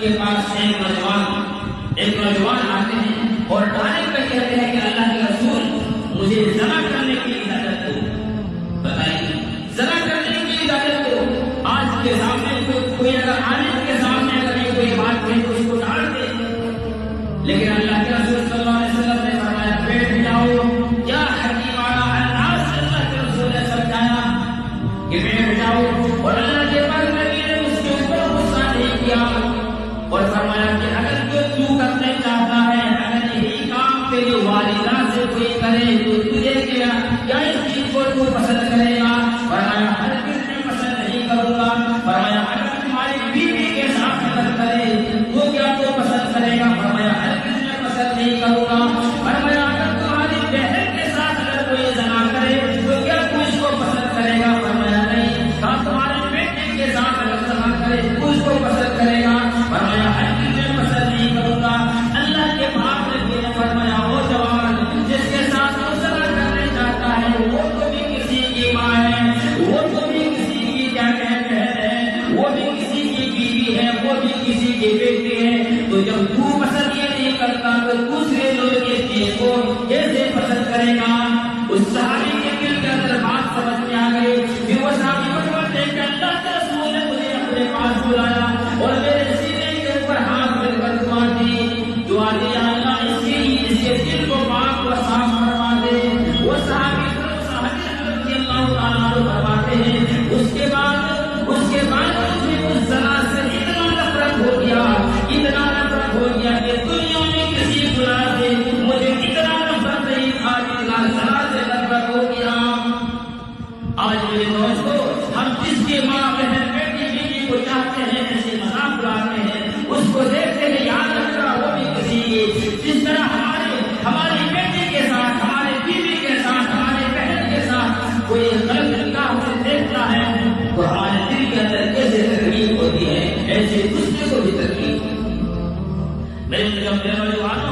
کے پاس ایک نوجوان آتے ہیں اور ڈائریکٹ کہتے ہیں کہ اللہ کے رسول مجھے زنا کرنے کی اجازت دو. بتائیے زنا کرنے کی اجازت دو. آج کے سامنے کوئی اگر عالم کے سامنے اگر یہ کوئی بات کہے تو اس کو ڈال دے, لیکن اللہ کے رسول صلی اللہ علیہ وسلم نے فرمایا بیٹھ جاؤ. کیا حکیمانہ انداز سے اللہ کے رسول نے سمجھایا کہ بیٹھ جاؤ, اور اللہ کے بعد نبی نے اس کے اوپر غصہ نہیں کیا اور فرمایا کہ اگر تو کرنے چاہتا ہے, اگر یہی کام تیری والدہ سے کوئی کرے تو تجھے کیا اس چیز کو تو پسند کرے گا؟ فرمایا ہرگز میں پسند نہیں کروں گا. فرمایا اگر تمہاری بیوی کے ساتھ اگر کرے تو کیا تو پسند کرے گا؟ فرمایا ہرگز میں پسند نہیں کروں گا. فرمایا اگر تمہاری بہن کے ساتھ اگر کوئی زنا کرے تو کیا تو اس کو پسند کرے گا؟ فرمایا نہیں. کہا تمہارے بیٹے کے ساتھ اگر زنا کرے تو اس کو پسند کرے گا؟ فرمایا ہرگز میں پسند نہیں کروں گا. اللہ کے باپ نے فرمایا وہ جوان جس کے ساتھ وہ زنا کرنے چاہتا ہے وہ تو بھی کسی کی ماں ہے, وہ تو بھی کسی کی کیا کہتے ہیں, وہ بھی کسی کی بیوی ہے, وہ بھی کسی کی بیٹی ہے. تو جب تو پسند یہ نہیں کرتا تو دوسرے لوگ اس چیز کو کیسے پسند کرے گا؟ اس صحابی کے دل کے اندر بات سمجھ میں آ گئی. پھر وہ صحابی فرماتے ہیں کہ اللہ کے رسول نے مجھے اپنے پاس بلایا اور میرے سینے کے اوپر ہاتھ رکھ کر دعا دی, دعا دی اللہ اس کے دل کو پاک و صاف فرما دے. وہ صحابی رضی اللہ تعالیٰ عنہ فرماتے ہیں اس کے بعد مجھے اس زنا سے اتنا نفرت ہو گیا کہ دنیا میں کسی گناہ سے مجھے اتنا نفرت نہیں تھا جتنا زنا سے نفرت ہو گیا. آج میرے دوستو ہم جس کی ماں بہن بیٹی بیوی کو چاہتے ہیں ایسے مذاق اڑاتے ہیں, اس کو دیکھتے ہیں یاد رکھنا وہ بھی کسی کی. جس طرح ہماری بیٹی کے ساتھ, ہمارے بیوی کے ساتھ, ہمارے بہن کے ساتھ کوئی غلط نگاہ سے دیکھتا ہے تو ہمارے دل کے اندر کیسے تکلیف ہوتی ہے, ایسے دوسرے کو بھی تکلیف. میرے نوجوان